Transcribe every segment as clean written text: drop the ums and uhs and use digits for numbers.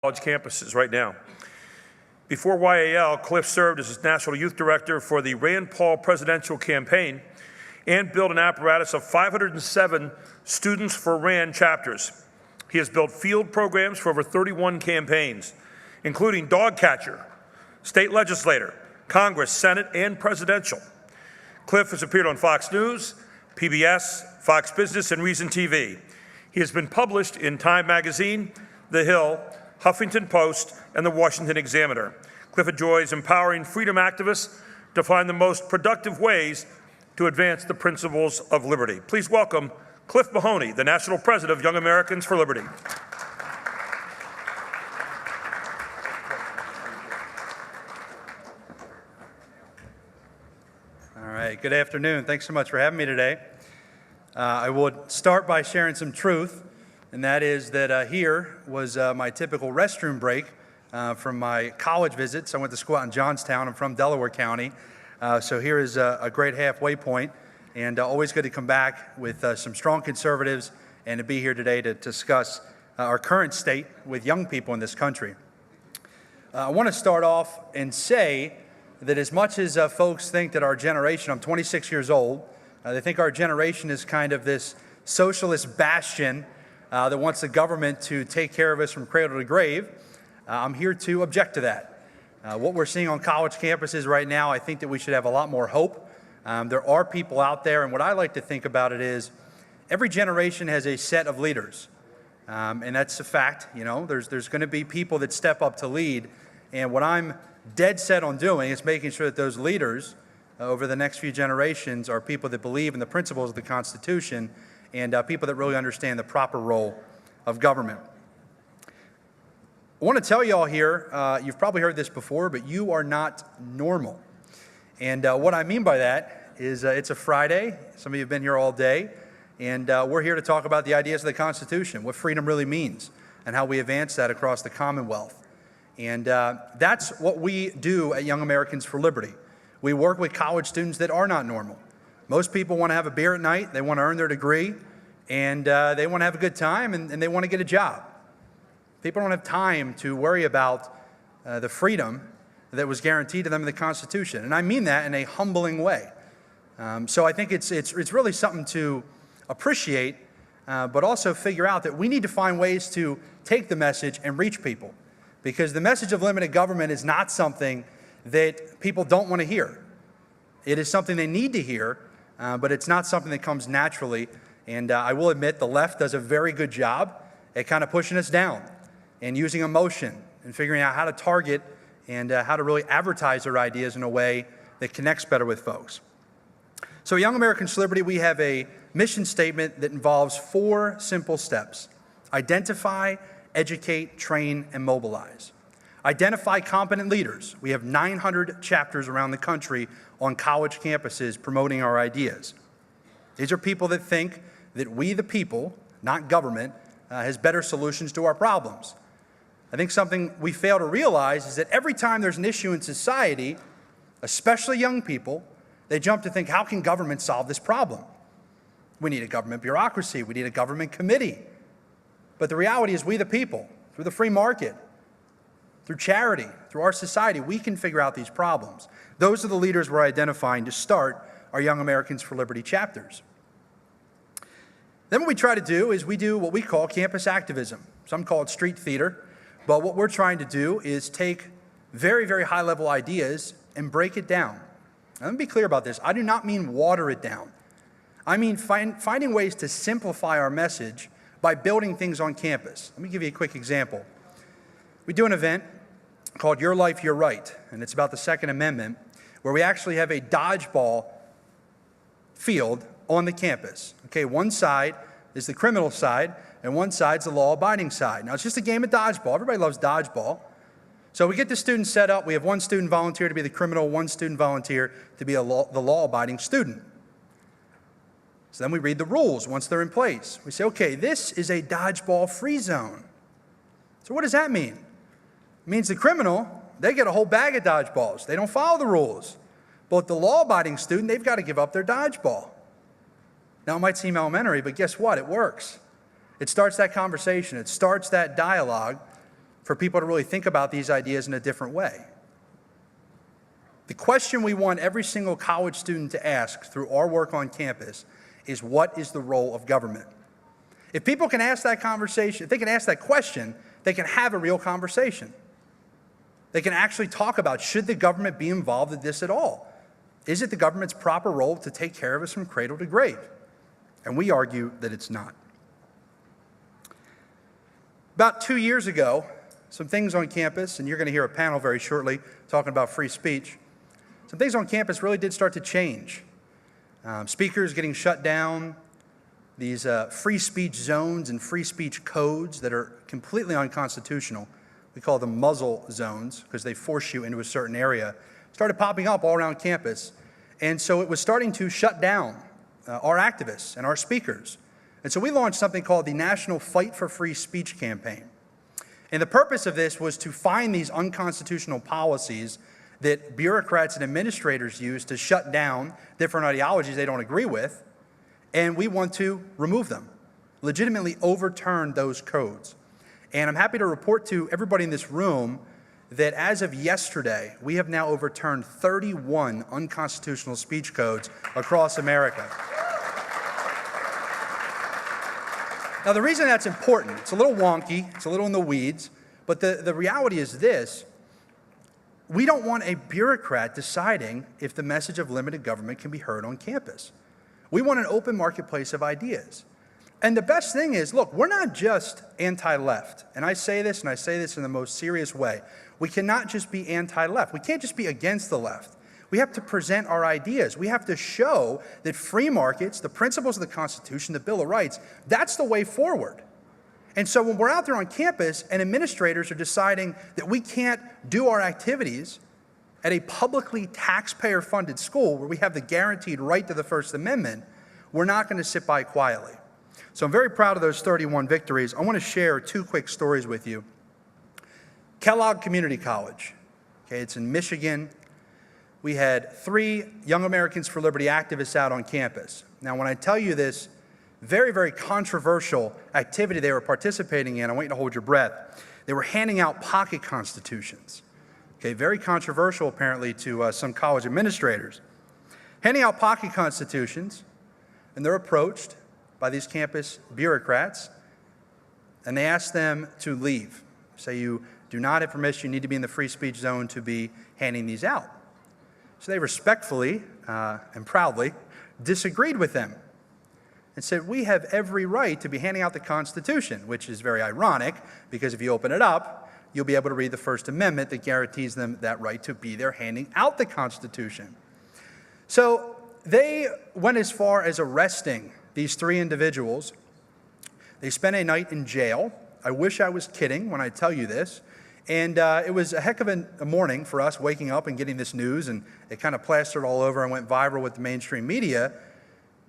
college campuses right now. Before YAL, Cliff served as his National Youth Director for the Rand Paul presidential campaign and built an apparatus of 507 Students for Rand chapters. He has built field programs for over 31 campaigns, including dog catcher, state legislator, Congress, Senate, and presidential. Cliff has appeared on Fox News, PBS, Fox Business, and Reason TV. He has been published in Time Magazine, The Hill, Huffington Post, and the Washington Examiner. Cliff enjoys empowering freedom activists to find the most productive ways to advance the principles of liberty. Please welcome Cliff Maloney, the National President of Young Americans for Liberty. All right, good afternoon. Thanks so much for having me today. I would start by sharing some truth, and that is that here was my typical restroom break from my college visits. I went to school out in Johnstown. I'm from Delaware County. So here is a great halfway point, and always good to come back with some strong conservatives and to be here today to discuss our current state with young people in this country. I want to start off and say that as much as folks think that our generation, I'm 26 years old, they think our generation is kind of this socialist bastion that wants the government to take care of us from cradle to grave. I'm here to object to that. What we're seeing on college campuses right now, I think that we should have a lot more hope. There are people out there, and what I like to think about it is every generation has a set of leaders. And that's a fact. You know, there's going to be people that step up to lead, and what I'm dead set on doing is making sure that those leaders over the next few generations are people that believe in the principles of the Constitution and people that really understand the proper role of government. I want to tell you all here, you've probably heard this before, but you are not normal. And what I mean by that is it's a Friday. Some of you have been here all day, and we're here to talk about the ideas of the Constitution, what freedom really means, and how we advance that across the Commonwealth. And that's what we do at Young Americans for Liberty. We work with college students that are not normal. Most people want to have a beer at night, they want to earn their degree, and they want to have a good time, and they want to get a job. People don't have time to worry about the freedom that was guaranteed to them in the Constitution. And I mean that in a humbling way. So I think it's really something to appreciate, but also figure out that we need to find ways to take the message and reach people. Because the message of limited government is not something that people don't want to hear. It is something they need to hear, but it's not something that comes naturally. And I will admit the left does a very good job at kind of pushing us down and using emotion and figuring out how to target and how to really advertise their ideas in a way that connects better with folks. So at Young Americans for Liberty, we have a mission statement that involves 4 simple steps. Identify, educate, train, and mobilize. Identify competent leaders. We have 900 chapters around the country on college campuses promoting our ideas. These are people that think that we, the people, not government, has better solutions to our problems. I think something we fail to realize is that every time there's an issue in society, especially young people, they jump to think, how can government solve this problem? We need a government bureaucracy. We need a government committee. But the reality is we, the people, through the free market, through charity, through our society, we can figure out these problems. Those are the leaders we're identifying to start our Young Americans for Liberty chapters. Then what we try to do is we do what we call campus activism. Some call it street theater, but what we're trying to do is take very, very high-level ideas and break it down. Now, let me be clear about this. I do not mean water it down. I mean finding ways to simplify our message by building things on campus. Let me give you a quick example. We do an event called Your Life, Your Right, and it's about the Second Amendment, where we actually have a dodgeball field on the campus. Okay, one side is the criminal side, and one side's the law-abiding side. Now, it's just a game of dodgeball. Everybody loves dodgeball. So we get the students set up. We have one student volunteer to be the criminal, one student volunteer to be the law-abiding student. So then we read the rules once they're in place. We say, okay, this is a dodgeball-free zone. So what does that mean? It means the criminal, they get a whole bag of dodgeballs. They don't follow the rules. But the law-abiding student, they've got to give up their dodgeball. Now, it might seem elementary, but guess what? It works. It starts that conversation. It starts that dialogue for people to really think about these ideas in a different way. The question we want every single college student to ask through our work on campus is, what is the role of government? If people can ask that conversation, if they can ask that question, they can have a real conversation. They can actually talk about, should the government be involved in this at all? Is it the government's proper role to take care of us from cradle to grave? And we argue that it's not. About 2 years ago, some things on campus, and you're going to hear a panel very shortly talking about free speech, some things on campus really did start to change. Speakers getting shut down, these free speech zones and free speech codes that are completely unconstitutional. We call them muzzle zones because they force you into a certain area, started popping up all around campus. And so it was starting to shut down our activists and our speakers. And so we launched something called the National Fight for Free Speech campaign. And the purpose of this was to find these unconstitutional policies that bureaucrats and administrators use to shut down different ideologies they don't agree with, and we want to remove them, legitimately overturn those codes. And I'm happy to report to everybody in this room that as of yesterday, we have now overturned 31 unconstitutional speech codes across America. Now, the reason that's important, it's a little wonky, it's a little in the weeds, but the reality is this: we don't want a bureaucrat deciding if the message of limited government can be heard on campus. We want an open marketplace of ideas. And the best thing is, look, we're not just anti-left. And I say this in the most serious way. We cannot just be anti-left. We can't just be against the left. We have to present our ideas. We have to show that free markets, the principles of the Constitution, the Bill of Rights, that's the way forward. And so when we're out there on campus and administrators are deciding that we can't do our activities at a publicly taxpayer-funded school where we have the guaranteed right to the First Amendment, we're not going to sit by quietly. So I'm very proud of those 31 victories. I want to share 2 quick stories with you. Kellogg Community College, okay, it's in Michigan. We had 3 Young Americans for Liberty activists out on campus. Now, when I tell you this very, very controversial activity they were participating in, I want you to hold your breath. They were handing out pocket constitutions. Okay, very controversial apparently to some college administrators. Handing out pocket constitutions, and they're approached by these campus bureaucrats, and they ask them to leave. Say, you do not have permission, you need to be in the free speech zone to be handing these out. So they respectfully and proudly disagreed with them and said, we have every right to be handing out the Constitution, which is very ironic because if you open it up, you'll be able to read the First Amendment that guarantees them that right to be there handing out the Constitution. So they went as far as arresting these 3 individuals. They spent a night in jail. I wish I was kidding when I tell you this. And it was a heck of a morning for us waking up and getting this news, and it kind of plastered all over and went viral with the mainstream media.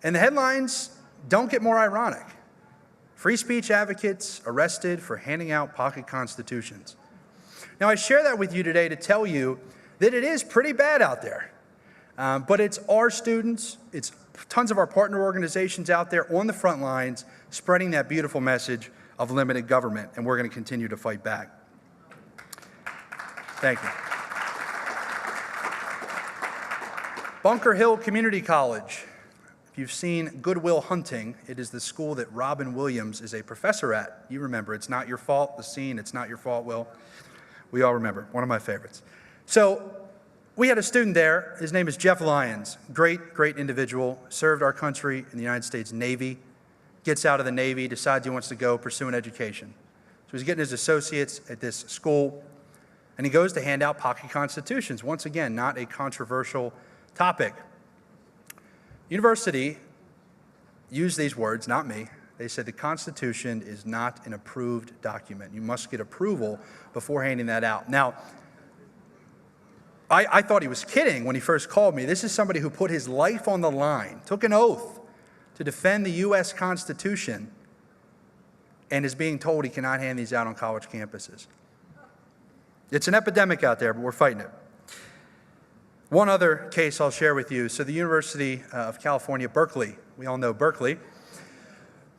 And the headlines don't get more ironic. Free speech advocates arrested for handing out pocket constitutions. Now, I share that with you today to tell you that it is pretty bad out there. But it's our students, it's tons of our partner organizations out there on the front lines spreading that beautiful message of limited government, and we're going to continue to fight back. Thank you. Bunker Hill Community College. If you've seen Good Will Hunting, it is the school that Robin Williams is a professor at. You remember, It's Not Your Fault, the scene, It's Not Your Fault, Will. We all remember, one of my favorites. So we had a student there, his name is Jeff Lyons, great, great individual, served our country in the United States Navy, gets out of the Navy, decides he wants to go pursue an education. So he's getting his associates at this school, and he goes to hand out pocket constitutions. Once again, not a controversial topic. University used these words, not me. They said the Constitution is not an approved document. You must get approval before handing that out. Now, I thought he was kidding when he first called me. This is somebody who put his life on the line, took an oath to defend the U.S. Constitution, and is being told he cannot hand these out on college campuses. It's an epidemic out there, but we're fighting it. One other case I'll share with you. So the University of California, Berkeley, we all know Berkeley.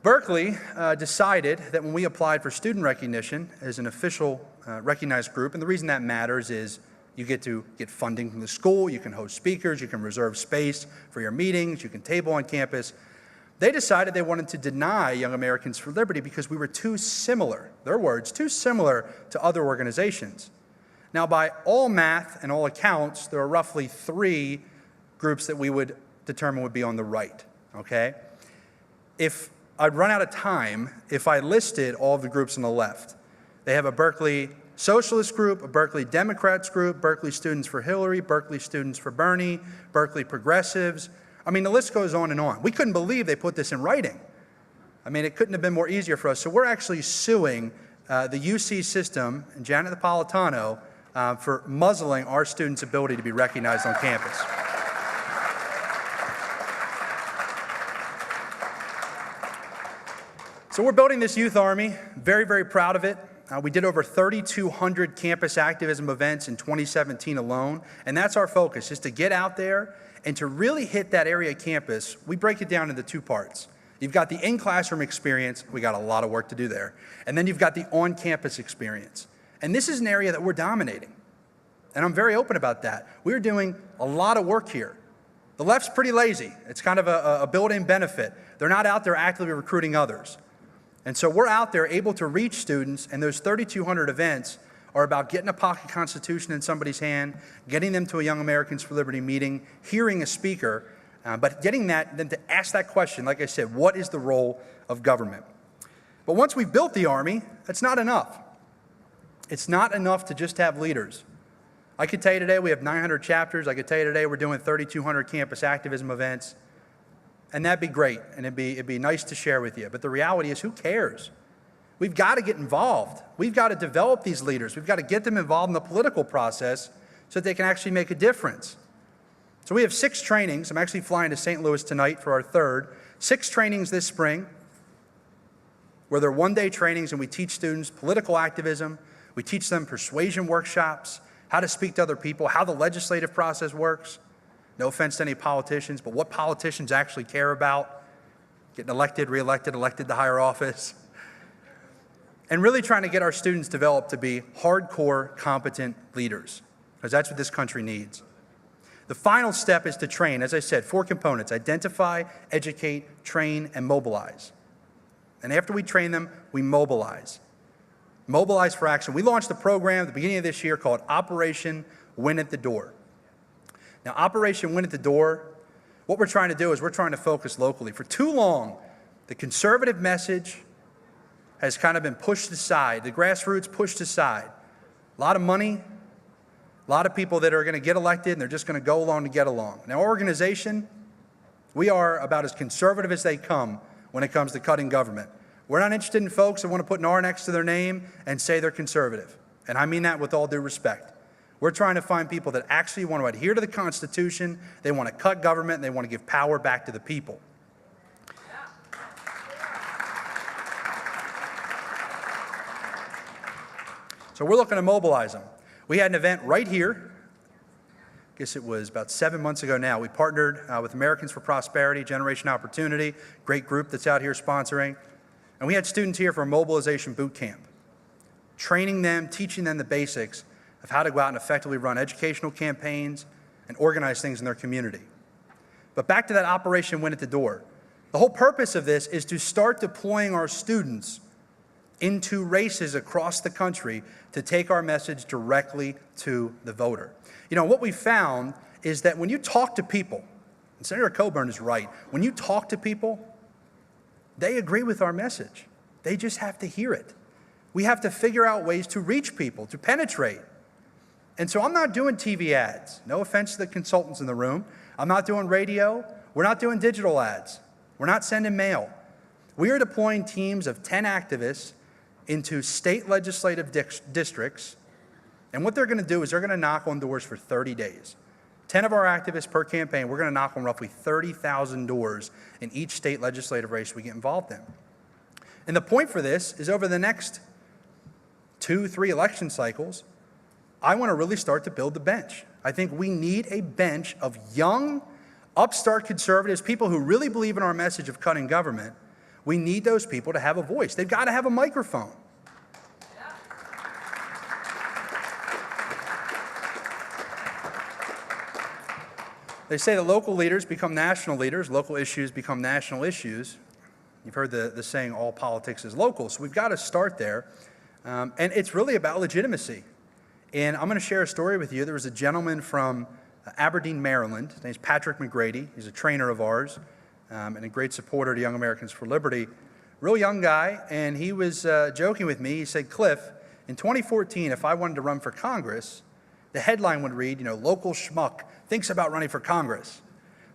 Berkeley decided that when we applied for student recognition as an official recognized group, and the reason that matters is you get to get funding from the school, you can host speakers, you can reserve space for your meetings, you can table on campus. They decided they wanted to deny Young Americans for Liberty because we were too similar, their words, too similar to other organizations. Now, by all math and all accounts, there are roughly 3 groups that we would determine would be on the right, okay? If I'd run out of time if I listed all of the groups on the left. They have a Berkeley Socialist group, a Berkeley Democrats group, Berkeley Students for Hillary, Berkeley Students for Bernie, Berkeley Progressives. I mean, the list goes on and on. We couldn't believe they put this in writing. I mean, it couldn't have been more easier for us. So we're actually suing the UC system and Janet Napolitano for muzzling our students' ability to be recognized on campus. So we're building this youth army, very, very proud of it. We did over 3,200 campus activism events in 2017 alone, and that's our focus, is to get out there and to really hit that area campus. We break it down into 2 parts. You've got the in-classroom experience, we got a lot of work to do there, and then you've got the on-campus experience. And this is an area that we're dominating, and I'm very open about that. We're doing a lot of work here. The left's pretty lazy. It's kind of a built-in benefit. They're not out there actively recruiting others. And so we're out there able to reach students, and those 3,200 events are about getting a pocket constitution in somebody's hand, getting them to a Young Americans for Liberty meeting, hearing a speaker, but getting that, then to ask that question, like I said, what is the role of government? But once we've built the army, that's not enough. It's not enough to just have leaders. I could tell you today we have 900 chapters. I could tell you today we're doing 3,200 campus activism events. And that'd be great, and it'd be nice to share with you. But the reality is, who cares? We've got to get involved. We've got to develop these leaders. We've got to get them involved in the political process so that they can actually make a difference. So we have 6 trainings. I'm actually flying to St. Louis tonight for our 3rd. 6 trainings this spring where they're one-day trainings, and we teach students political activism. We teach them persuasion workshops, how to speak to other people, how the legislative process works. No offense to any politicians, but what politicians actually care about, getting elected, reelected, elected to higher office, and really trying to get our students developed to be hardcore, competent leaders, because that's what this country needs. The final step is to train. As I said, 4 components: identify, educate, train, and mobilize. And after we train them, we mobilize. Mobilize for action. We launched a program at the beginning of this year called Operation Win at the Door. Now, Operation Win at the Door, what we're trying to do is we're trying to focus locally. For too long, the conservative message has kind of been pushed aside, the grassroots pushed aside. A lot of money, a lot of people that are going to get elected, and they're just going to go along to get along. Now, our organization, we are about as conservative as they come when it comes to cutting government. We're not interested in folks that want to put an R next to their name and say they're conservative. And I mean that with all due respect. We're trying to find people that actually want to adhere to the Constitution, they want to cut government, and they want to give power back to the people. So we're looking to mobilize them. We had an event right here. I guess it was about 7 months ago now. We partnered with Americans for Prosperity, Generation Opportunity, great group that's out here sponsoring. And we had students here for a mobilization boot camp, training them, teaching them the basics of how to go out and effectively run educational campaigns and organize things in their community. But back to that Operation Win at the Door. The whole purpose of this is to start deploying our students into races across the country to take our message directly to the voter. You know, what we found is that when you talk to people, and Senator Coburn is right, when you talk to people, they agree with our message. They just have to hear it. We have to figure out ways to reach people, to penetrate. And so I'm not doing TV ads. No offense to the consultants in the room. I'm not doing radio. We're not doing digital ads. We're not sending mail. We are deploying teams of 10 activists into state legislative districts. And what they're going to do is they're going to knock on doors for 30 days. 10 of our activists per campaign, we're going to knock on roughly 30,000 doors in each state legislative race we get involved in. And the point for this is over the next 2-3 election cycles, I want to really start to build the bench. I think we need a bench of young, upstart conservatives, people who really believe in our message of cutting government. We need those people to have a voice. They've got to have a microphone. They say that local leaders become national leaders, local issues become national issues. You've heard the saying, all politics is local, so we've got to start there. And it's really about legitimacy. And I'm going to share a story with you. There was a gentleman from Aberdeen, Maryland. His name's Patrick McGrady. He's a trainer of ours and a great supporter to Young Americans for Liberty. Real young guy, and he was joking with me. He said, Cliff, in 2014, if I wanted to run for Congress, the headline would read, local schmuck thinks about running for Congress.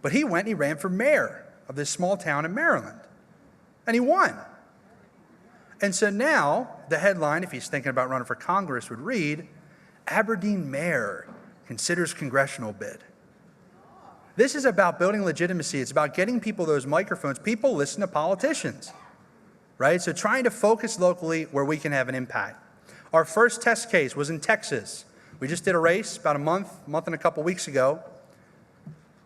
But he went and he ran for mayor of this small town in Maryland. And he won. And so now the headline, if he's thinking about running for Congress, would read, Aberdeen mayor considers congressional bid. This is about building legitimacy. It's about getting people those microphones. People listen to politicians, right? So trying to focus locally where we can have an impact. Our first test case was in Texas. We just did a race about a month and a couple weeks ago.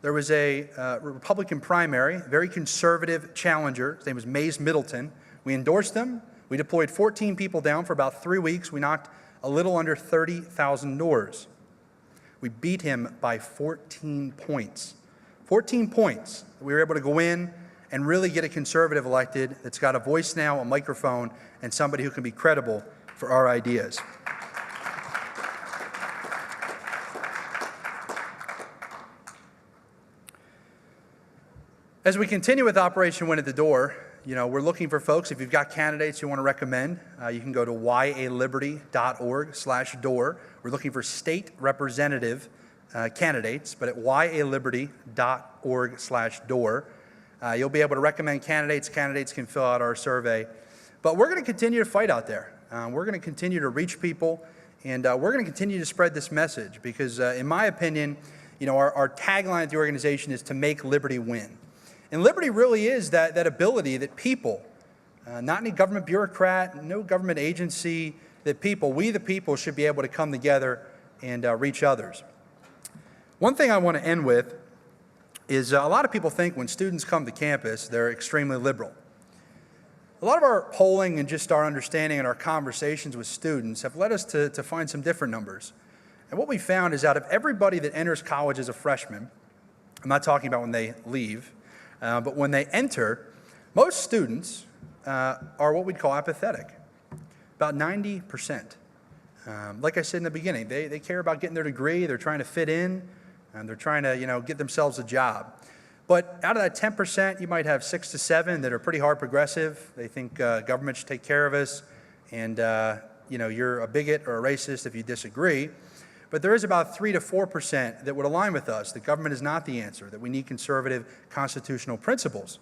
There was a Republican primary, very conservative challenger. His name was Mays Middleton. We endorsed him. We deployed 14 people down for about 3 weeks. We knocked a little under 30,000 doors. We beat him by 14 points. 14 points. We were able to go in and really get a conservative elected that's got a voice now, a microphone, and somebody who can be credible for our ideas. As we continue with Operation Win at the Door, we're looking for folks. If you've got candidates you want to recommend, you can go to yaliberty.org/door. We're looking for state representative candidates, but at yaliberty.org/door. You'll be able to recommend candidates. Candidates can fill out our survey. But we're going to continue to fight out there. We're going to continue to reach people, and we're going to continue to spread this message because, in my opinion, our tagline at the organization is to make liberty win. And liberty really is that ability that people, not any government bureaucrat, no government agency, that we the people should be able to come together and reach others. One thing I want to end with is a lot of people think when students come to campus, they're extremely liberal. A lot of our polling and just our understanding and our conversations with students have led us to find some different numbers. And what we found is out of everybody that enters college as a freshman, I'm not talking about when they leave, but when they enter, most students are what we'd call apathetic, about 90%. Like I said in the beginning, they care about getting their degree, they're trying to fit in, and they're trying to get themselves a job. But out of that 10%, you might have 6 to 7 that are pretty hard progressive. They think government should take care of us, and you're a bigot or a racist if you disagree. But there is about 3 to 4% that would align with us, that government is not the answer, that we need conservative constitutional principles.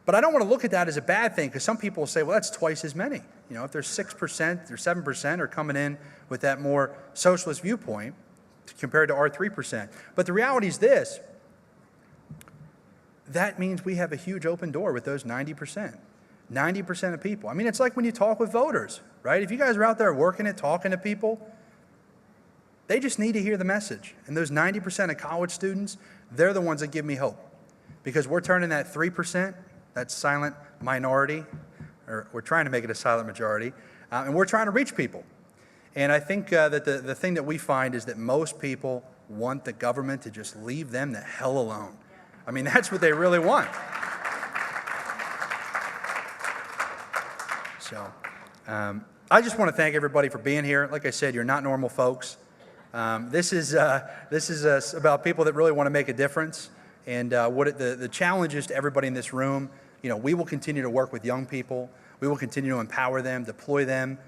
But I don't want to look at that as a bad thing, because some people will say, well, that's twice as many. If there's 6% or 7% are coming in with that more socialist viewpoint compared to our 3%. But the reality is this, that means we have a huge open door with those 90%. 90% of people. I mean, it's like when you talk with voters, right? If you guys are out there working it, talking to people, they just need to hear the message. And those 90% of college students, they're the ones that give me hope. Because we're turning that 3%, that silent minority, or we're trying to make it a silent majority, and we're trying to reach people. And I think that the thing that we find is that most people want the government to just leave them the hell alone. I mean, that's what they really want. So I just want to thank everybody for being here. Like I said, you're not normal folks. This is about people that really want to make a difference. And the challenge is to everybody in this room, we will continue to work with young people. We will continue to empower them, deploy them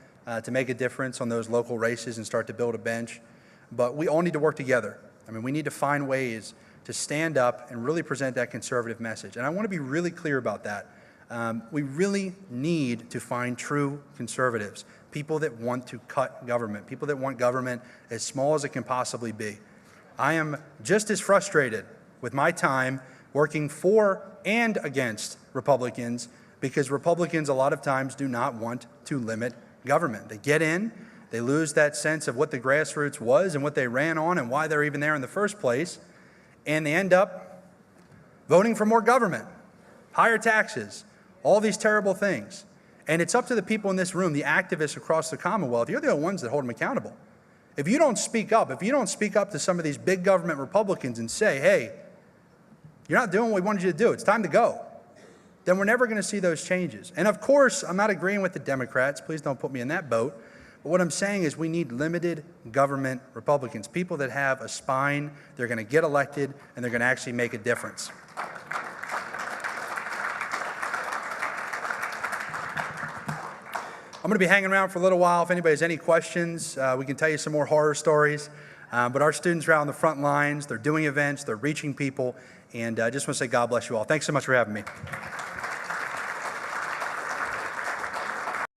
to make a difference on those local races and start to build a bench. But we all need to work together. I mean, we need to find ways to stand up and really present that conservative message. And I want to be really clear about that. We really need to find true conservatives, people that want to cut government, people that want government as small as it can possibly be. I am just as frustrated with my time working for and against Republicans, because Republicans a lot of times do not want to limit government. They get in, they lose that sense of what the grassroots was and what they ran on and why they're even there in the first place, and they end up voting for more government, higher taxes, all these terrible things. And it's up to the people in this room, the activists across the Commonwealth. You're the ones that hold them accountable. If you don't speak up, to some of these big government Republicans and say, hey, you're not doing what we wanted you to do, it's time to go, then we're never going to see those changes. And of course, I'm not agreeing with the Democrats. Please don't put me in that boat. But what I'm saying is we need limited government Republicans, people that have a spine, they're going to get elected, and they're going to actually make a difference. I'm going to be hanging around for a little while. If anybody has any questions, we can tell you some more horror stories. But our students are out on the front lines. They're doing events. They're reaching people. And I just want to say God bless you all. Thanks so much for having me.